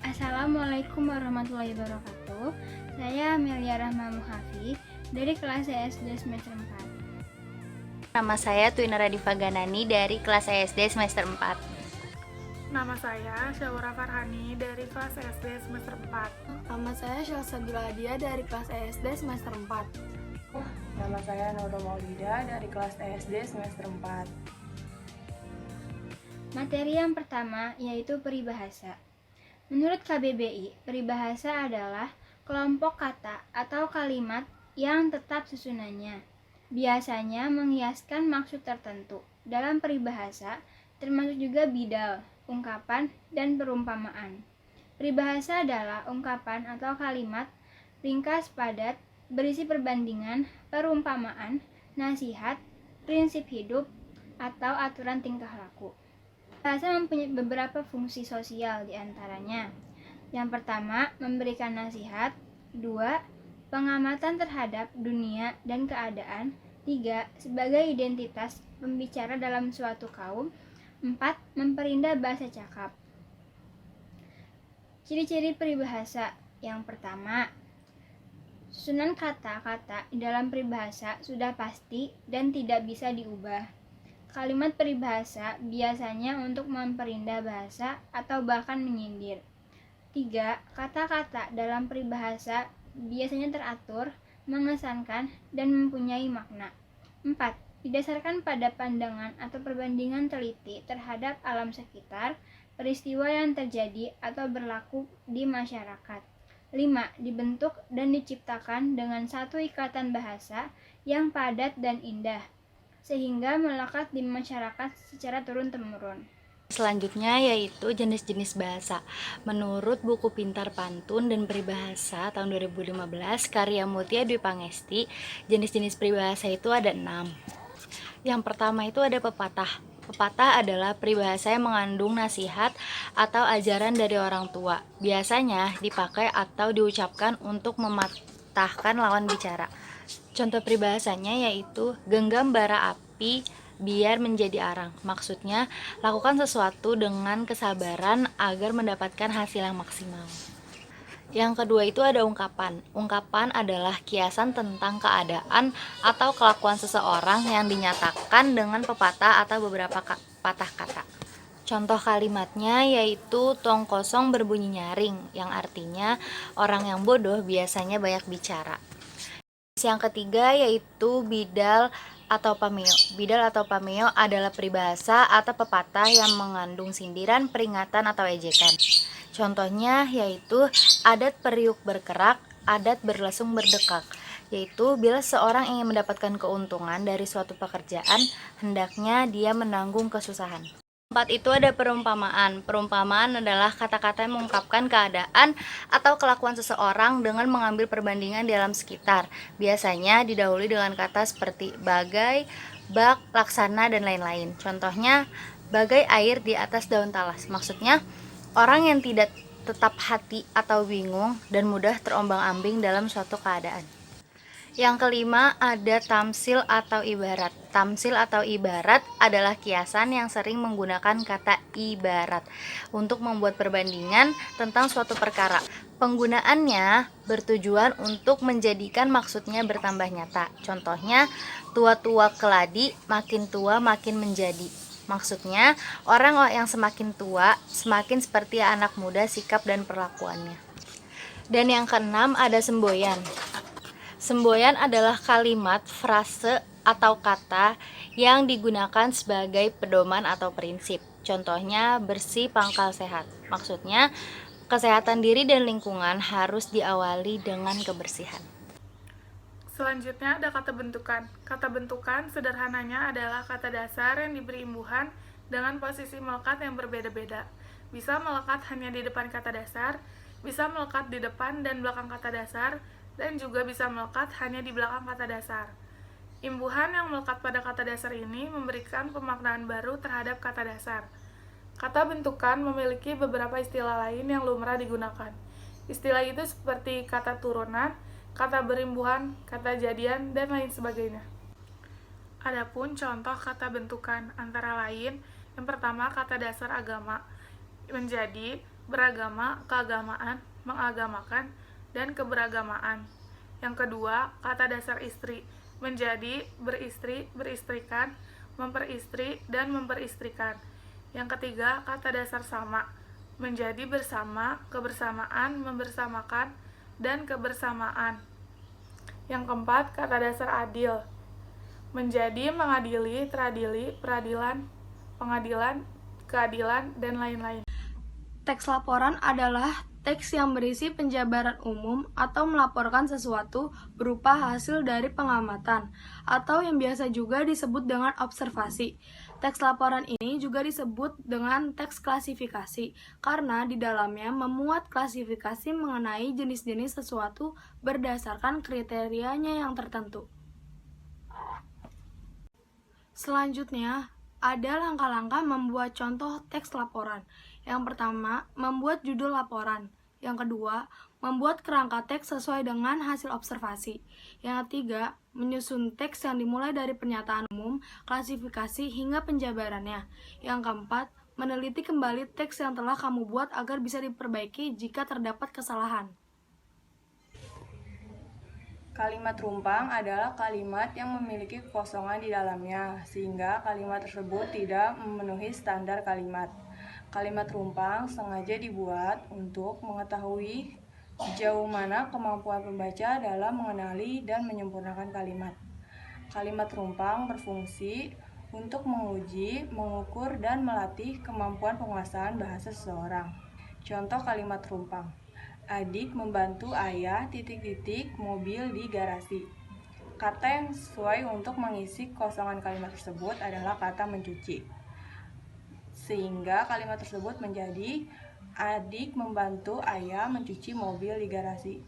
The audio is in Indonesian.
Assalamualaikum warahmatullahi wabarakatuh. Saya Amelia Rahma Muhafi dari kelas SD semester 4. Nama saya Twina Radifa Ganani dari kelas SD semester 4. Nama saya Syaura Farhani dari kelas SD semester 4. Nama saya Syalsabila Adia dari kelas SD semester 4. Nama saya Nurul Maulida dari kelas SD semester 4. Materi yang pertama yaitu peribahasa. Menurut KBBI, peribahasa adalah kelompok kata atau kalimat yang tetap susunannya. Biasanya menghiaskan maksud tertentu. Dalam peribahasa termasuk juga bidal, ungkapan, dan perumpamaan. Peribahasa adalah ungkapan atau kalimat ringkas padat berisi perbandingan, perumpamaan, nasihat, prinsip hidup, atau aturan tingkah laku. Bahasa mempunyai beberapa fungsi sosial diantaranya. Yang pertama, memberikan nasihat. 2. Pengamatan terhadap dunia dan keadaan. 3. Sebagai identitas pembicara dalam suatu kaum. 4. Memperindah bahasa cakap. Ciri-ciri peribahasa. Yang pertama, susunan kata-kata di dalam peribahasa sudah pasti dan tidak bisa diubah. Kalimat peribahasa biasanya untuk memperindah bahasa atau bahkan menyindir. 3. Kata-kata dalam peribahasa biasanya teratur, mengesankan, dan mempunyai makna. 4. Didasarkan pada pandangan atau perbandingan teliti terhadap alam sekitar, peristiwa yang terjadi atau berlaku di masyarakat. 5. Dibentuk dan diciptakan dengan satu ikatan bahasa yang padat dan indah, sehingga melekat di masyarakat secara turun-temurun. Selanjutnya yaitu jenis-jenis bahasa. Menurut buku Pintar Pantun dan Peribahasa tahun 2015 karya Mutia Dwi Pangesti, jenis-jenis peribahasa itu ada 6. Yang pertama itu ada pepatah. Pepatah adalah peribahasa yang mengandung nasihat atau ajaran dari orang tua. Biasanya dipakai atau diucapkan untuk mematahkan lawan bicara. Contoh peribahasanya yaitu genggam bara api biar menjadi arang. Maksudnya, lakukan sesuatu dengan kesabaran agar mendapatkan hasil yang maksimal. Yang kedua itu ada ungkapan. Ungkapan adalah kiasan tentang keadaan atau kelakuan seseorang yang dinyatakan dengan pepatah atau beberapa patah kata. Contoh kalimatnya yaitu tong kosong berbunyi nyaring, yang artinya orang yang bodoh biasanya banyak bicara. Yang ketiga yaitu bidal atau pameo. Bidal atau pameo adalah peribahasa atau pepatah yang mengandung sindiran, peringatan, atau ejekan. Contohnya yaitu adat periuk berkerak, adat berlesung berdekak. Yaitu bila seorang ingin mendapatkan keuntungan dari suatu pekerjaan, hendaknya dia menanggung kesusahan. 4 itu ada perumpamaan. Perumpamaan adalah kata-kata yang mengungkapkan keadaan atau kelakuan seseorang dengan mengambil perbandingan di alam sekitar. Biasanya didahului dengan kata seperti bagai, bak, laksana, dan lain-lain. Contohnya, bagai air di atas daun talas. Maksudnya, orang yang tidak tetap hati atau bingung dan mudah terombang-ambing dalam suatu keadaan. Yang kelima ada tamsil atau ibarat. Tamsil atau ibarat adalah kiasan yang sering menggunakan kata ibarat untuk membuat perbandingan tentang suatu perkara. Penggunaannya bertujuan untuk menjadikan maksudnya bertambah nyata. Contohnya, tua-tua keladi, makin tua makin menjadi. Maksudnya, orang yang semakin tua semakin seperti anak muda sikap dan perlakuannya. Dan yang keenam ada semboyan. Semboyan adalah kalimat, frase, atau kata yang digunakan sebagai pedoman atau prinsip. Contohnya, bersih pangkal sehat. Maksudnya, kesehatan diri dan lingkungan harus diawali dengan kebersihan. Selanjutnya ada kata bentukan. Kata bentukan sederhananya adalah kata dasar yang diberi imbuhan dengan posisi melekat yang berbeda-beda. Bisa melekat hanya di depan kata dasar, bisa melekat di depan dan belakang kata dasar, dan juga bisa melekat hanya di belakang kata dasar. Imbuhan yang melekat pada kata dasar ini memberikan pemaknaan baru terhadap kata dasar. Kata bentukan memiliki beberapa istilah lain yang lumrah digunakan. Istilah itu seperti kata turunan, kata berimbuhan, kata jadian, dan lain sebagainya. Adapun contoh kata bentukan antara lain, yang pertama kata dasar agama menjadi beragama, keagamaan, mengagamakan, dan keberagamaan. Yang kedua, kata dasar istri, menjadi, beristri, beristrikan, memperistri, dan memperistrikan. Yang ketiga, kata dasar sama, menjadi bersama, kebersamaan, membersamakan, dan kebersamaan. Yang keempat, kata dasar adil, menjadi, mengadili, teradili, peradilan, pengadilan, keadilan, dan lain-lain. Teks laporan adalah teks yang berisi penjabaran umum atau melaporkan sesuatu berupa hasil dari pengamatan, atau yang biasa juga disebut dengan observasi. Teks laporan ini juga disebut dengan teks klasifikasi, karena di dalamnya memuat klasifikasi mengenai jenis-jenis sesuatu berdasarkan kriterianya yang tertentu. Selanjutnya, ada langkah-langkah membuat contoh teks laporan. Yang pertama, membuat judul laporan. Yang kedua, membuat kerangka teks sesuai dengan hasil observasi. Yang ketiga, menyusun teks yang dimulai dari pernyataan umum, klasifikasi, hingga penjabarannya. Yang keempat, meneliti kembali teks yang telah kamu buat agar bisa diperbaiki jika terdapat kesalahan. Kalimat rumpang adalah kalimat yang memiliki kekosongan di dalamnya, sehingga kalimat tersebut tidak memenuhi standar kalimat. Kalimat rumpang sengaja dibuat untuk mengetahui sejauh mana kemampuan pembaca dalam mengenali dan menyempurnakan kalimat. Kalimat rumpang berfungsi untuk menguji, mengukur, dan melatih kemampuan penguasaan bahasa seseorang. Contoh kalimat rumpang: adik membantu ayah ... mobil di garasi. Kata yang sesuai untuk mengisi kosongan kalimat tersebut adalah kata mencuci. Sehingga kalimat tersebut menjadi adik membantu ayah mencuci mobil di garasi.